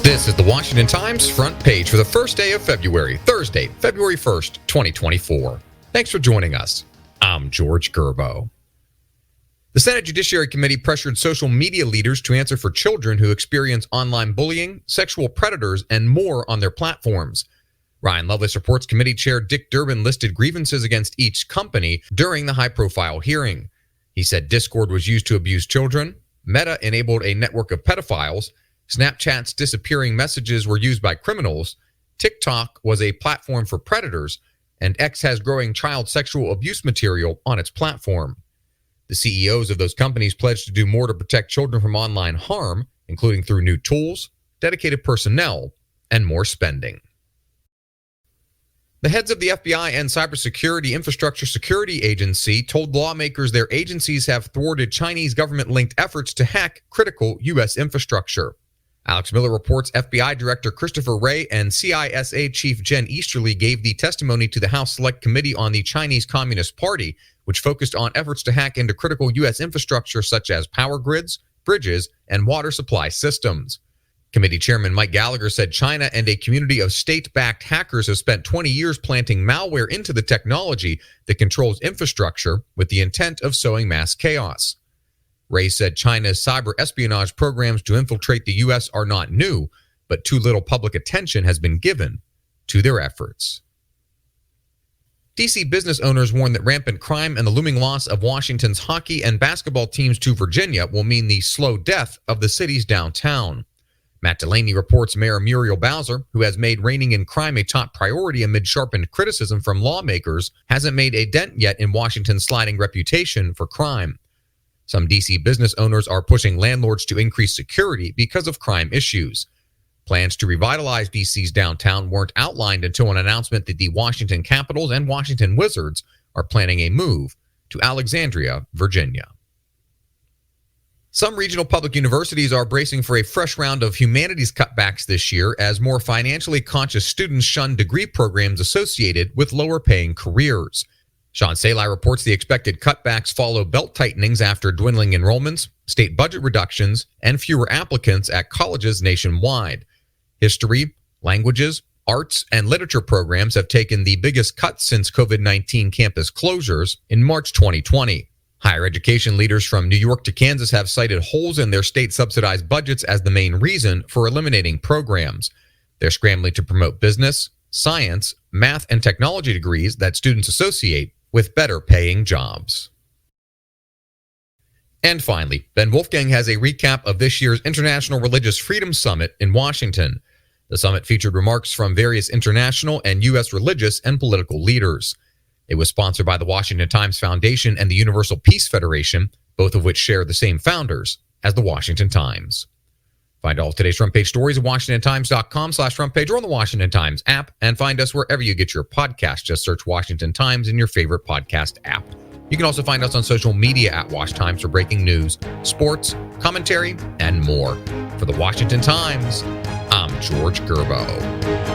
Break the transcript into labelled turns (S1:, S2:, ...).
S1: This is the Washington Times front page for the first day of February, Thursday, February 1st, 2024. Thanks for joining us. I'm George Gerbo. The Senate Judiciary Committee pressured social media leaders to answer for children who experience online bullying, sexual predators, and more on their platforms. Ryan Lovelace Reports Committee Chair Dick Durbin listed grievances against each company during the high-profile hearing. He said Discord was used to abuse children, Meta enabled a network of pedophiles, Snapchat's disappearing messages were used by criminals, TikTok was a platform for predators, and X has growing child sexual abuse material on its platform. The CEOs of those companies pledged to do more to protect children from online harm, including through new tools, dedicated personnel, and more spending. The heads of the FBI and Cybersecurity Infrastructure Security Agency told lawmakers their agencies have thwarted Chinese government-linked efforts to hack critical U.S. infrastructure. Alex Miller reports FBI Director Christopher Wray and CISA Chief Jen Easterly gave the testimony to the House Select Committee on the Chinese Communist Party, which focused on efforts to hack into critical U.S. infrastructure such as power grids, bridges, and water supply systems. Committee Chairman Mike Gallagher said China and a community of state-backed hackers have spent 20 years planting malware into the technology that controls infrastructure with the intent of sowing mass chaos. Wray said China's cyber espionage programs to infiltrate the U.S. are not new, but too little public attention has been given to their efforts. D.C. business owners warn that rampant crime and the looming loss of Washington's hockey and basketball teams to Virginia will mean the slow death of the city's downtown. Matt Delaney reports Mayor Muriel Bowser, who has made reining in crime a top priority amid sharpened criticism from lawmakers, hasn't made a dent yet in Washington's sliding reputation for crime. Some D.C. business owners are pushing landlords to increase security because of crime issues. Plans to revitalize D.C.'s downtown weren't outlined until an announcement that the Washington Capitals and Washington Wizards are planning a move to Alexandria, Virginia. Some regional public universities are bracing for a fresh round of humanities cutbacks this year as more financially conscious students shun degree programs associated with lower-paying careers. Sean Salai reports the expected cutbacks follow belt tightenings after dwindling enrollments, state budget reductions, and fewer applicants at colleges nationwide. History, languages, arts, and literature programs have taken the biggest cuts since COVID-19 campus closures in March 2020. Higher education leaders from New York to Kansas have cited holes in their state-subsidized budgets as the main reason for eliminating programs. They're scrambling to promote business, science, math, and technology degrees that students associate with better-paying jobs. And finally, Ben Wolfgang has a recap of this year's International Religious Freedom Summit in Washington. The summit featured remarks from various international and U.S. religious and political leaders. It was sponsored by the Washington Times Foundation and the Universal Peace Federation, both of which share the same founders as the Washington Times. Find all of today's front page stories at WashingtonTimes.com/frontpage or on the Washington Times app, and find us wherever you get your podcasts. Just search Washington Times in your favorite podcast app. You can also find us on social media at Wash Times for breaking news, sports, commentary, and more. For the Washington Times, I'm George Gerbo.